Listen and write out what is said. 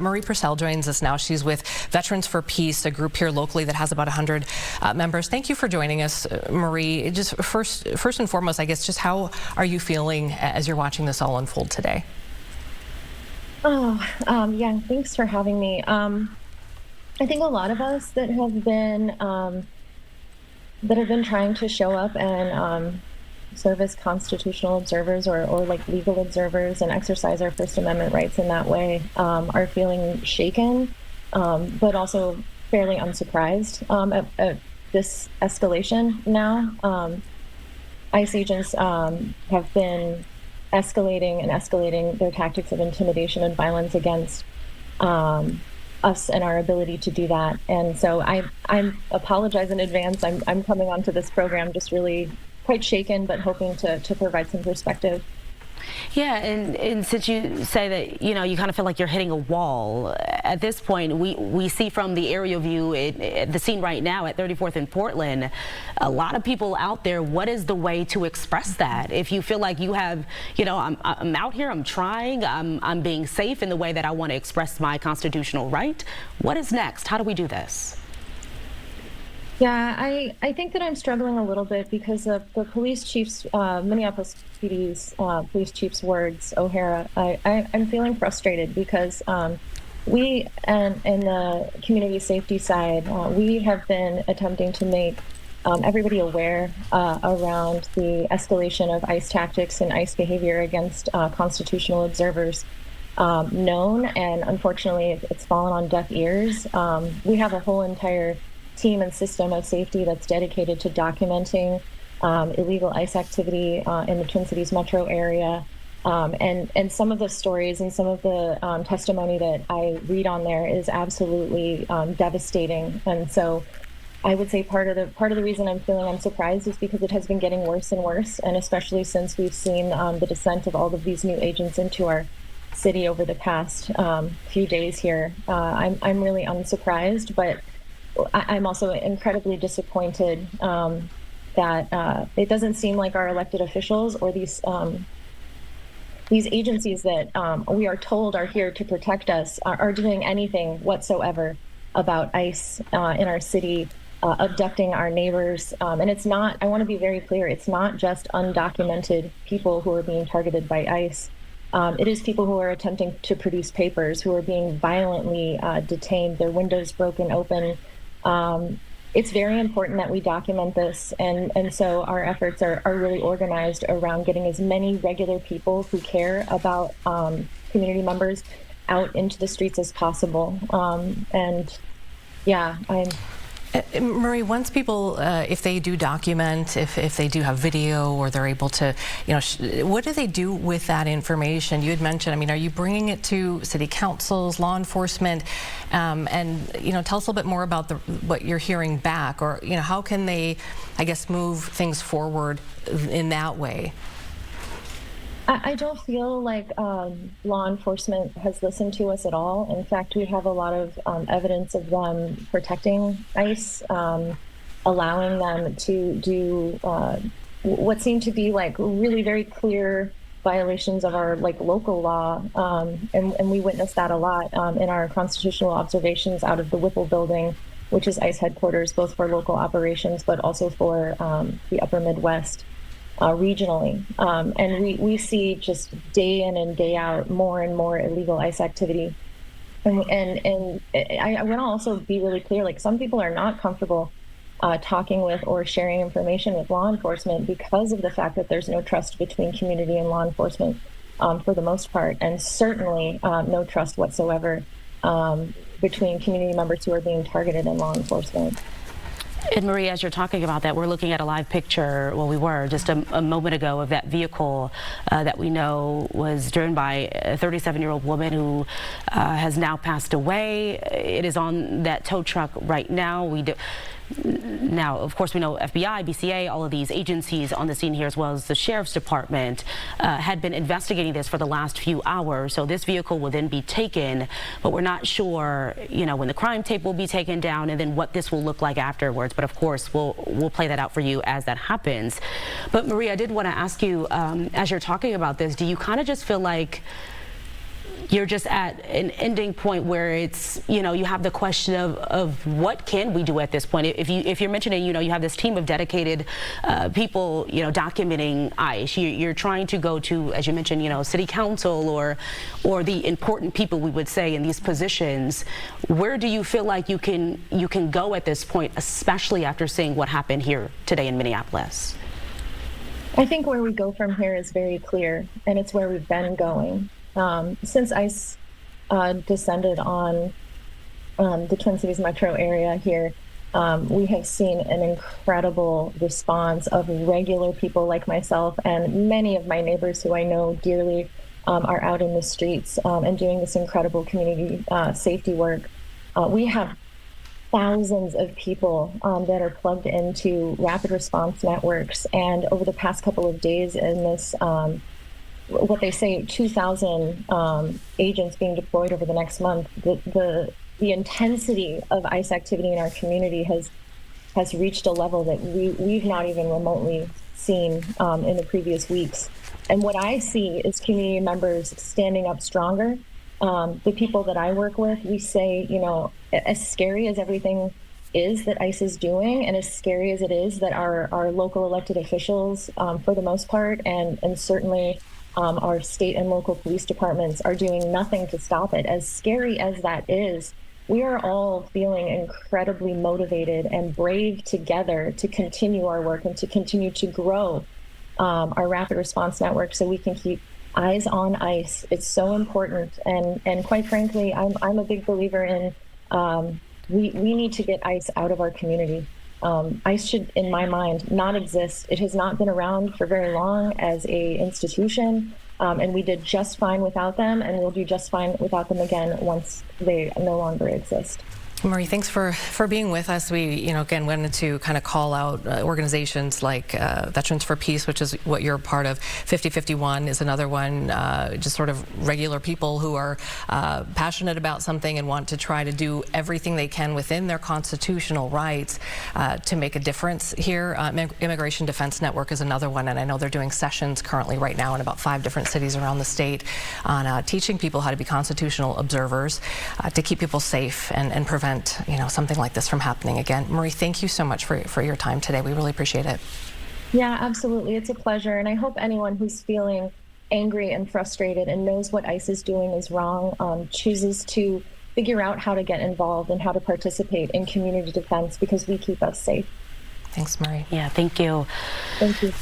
Marie Purcell joins us now. She's with Veterans for Peace, a group here locally that has about 100 members. Thank you for joining us, Marie. Just first and foremost, I guess, just how are you feeling as you're watching this all unfold today? Yeah, thanks for having me. I think a lot of us that have been trying to show up and serve as constitutional observers or like legal observers and exercise our First Amendment rights in that way are feeling shaken, but also fairly unsurprised at this escalation now. ICE agents have been escalating their tactics of intimidation and violence against us and our ability to do that. And so I apologize in advance. I'm coming onto this program just really quite shaken, but hoping to provide some perspective. Yeah, and since you say that, you know, you kind of feel like you're hitting a wall, at this point, we see from the aerial view, the scene right now at 34th and Portland, a lot of people out there. What is the way to express that? If you feel like you have, you know, I'm out here, I'm trying, I'm being safe in the way that I want to express my constitutional right, what is next? How do we do this? Yeah, I think that I'm struggling a little bit because of the police chief's, Minneapolis PD's police chief's words, O'Hara. I'm feeling frustrated because we and the community safety side, we have been attempting to make everybody aware around the escalation of ICE tactics and ICE behavior against constitutional observers known, and unfortunately it's fallen on deaf ears. We have a whole entire team and system of safety that's dedicated to documenting illegal ICE activity in the Twin Cities metro area. And some of the stories and some of the testimony that I read on there is absolutely devastating. And so I would say part of the reason I'm feeling unsurprised is because it has been getting worse and worse, and especially since we've seen the descent of all of these new agents into our city over the past few days here. I'm really unsurprised, but I'm also incredibly disappointed that it doesn't seem like our elected officials or these agencies that we are told are here to protect us are doing anything whatsoever about ICE in our city, abducting our neighbors. And it's not, I want to be very clear, it's not just undocumented people who are being targeted by ICE. It is people who are attempting to produce papers, who are being violently detained, their windows broken open. It's very important that we document this, and so our efforts are really organized around getting as many regular people who care about community members out into the streets as possible. And yeah, Marie, once people, if they do document, if they do have video or they're able to, you know, what do they do with that information? You had mentioned, I mean, are you bringing it to city councils, law enforcement? And, you know, tell us a little bit more about what you're hearing back, or, you know, how can they, I guess, move things forward in that way? I don't feel like law enforcement has listened to us at all. In fact, we have a lot of evidence of them protecting ICE, allowing them to do what seem to be like really very clear violations of our like local law. And we witnessed that a lot in our constitutional observations out of the Whipple building, which is ICE headquarters, both for local operations, but also for the upper Midwest. Regionally, and we see just day in and day out more and more illegal ICE activity, and I want to also be really clear, like some people are not comfortable talking with or sharing information with law enforcement because of the fact that there's no trust between community and law enforcement for the most part, and certainly no trust whatsoever between community members who are being targeted and law enforcement. And Marie, as you're talking about that, we're looking at a live picture, well, we were just a moment ago, of that vehicle that we know was driven by a 37-year-old woman who has now passed away. It is on that tow truck right now. Now, of course, we know FBI, BCA, all of these agencies on the scene here, as well as the Sheriff's Department, had been investigating this for the last few hours. So this vehicle will then be taken, but we're not sure, you know, when the crime tape will be taken down and then what this will look like afterwards. But of course, we'll play that out for you as that happens. But Marie, I did want to ask you, as you're talking about this, do you kind of just feel like you're just at an ending point where it's, you know, you have the question of what can we do at this point? If you're mentioning, you know, you have this team of dedicated people, you know, documenting ICE. You're trying to go to, as you mentioned, you know, city council or the important people, we would say, in these positions. Where do you feel like you can go at this point, especially after seeing what happened here today in Minneapolis? I think where we go from here is very clear, and it's where we've been going. Since ICE descended on the Twin Cities metro area here, we have seen an incredible response of regular people like myself, and many of my neighbors who I know dearly are out in the streets and doing this incredible community safety work. We have thousands of people that are plugged into rapid response networks, and over the past couple of days in this what they say 2,000 agents being deployed over the next month, the intensity of ICE activity in our community has reached a level that we've not even remotely seen in the previous weeks. And what I see is community members standing up stronger. The people that I work with, we say, you know, as scary as everything is that ICE is doing, and as scary as it is that our local elected officials, for the most part, and certainly our state and local police departments are doing nothing to stop it. As scary as that is, we are all feeling incredibly motivated and brave together to continue our work and to continue to grow our rapid response network so we can keep eyes on ICE. It's so important, and quite frankly, I'm a big believer in we need to get ICE out of our community. ICE should, in my mind, not exist. It has not been around for very long as a institution, and we did just fine without them, and we'll do just fine without them again once they no longer exist. Marie, thanks for being with us. We, you know, again, wanted to kind of call out organizations like Veterans for Peace, which is what you're a part of. 5051 is another one, just sort of regular people who are passionate about something and want to try to do everything they can within their constitutional rights to make a difference here. Immigration Defense Network is another one, and I know they're doing sessions currently right now in about 5 different cities around the state on teaching people how to be constitutional observers to keep people safe and prevent, you know, something like this from happening again. Marie, thank you so much for your time today. We really appreciate it. Yeah, absolutely. It's a pleasure. And I hope anyone who's feeling angry and frustrated and knows what ICE is doing is wrong chooses to figure out how to get involved and how to participate in community defense, because we keep us safe. Thanks, Marie. Yeah, thank you. Thank you.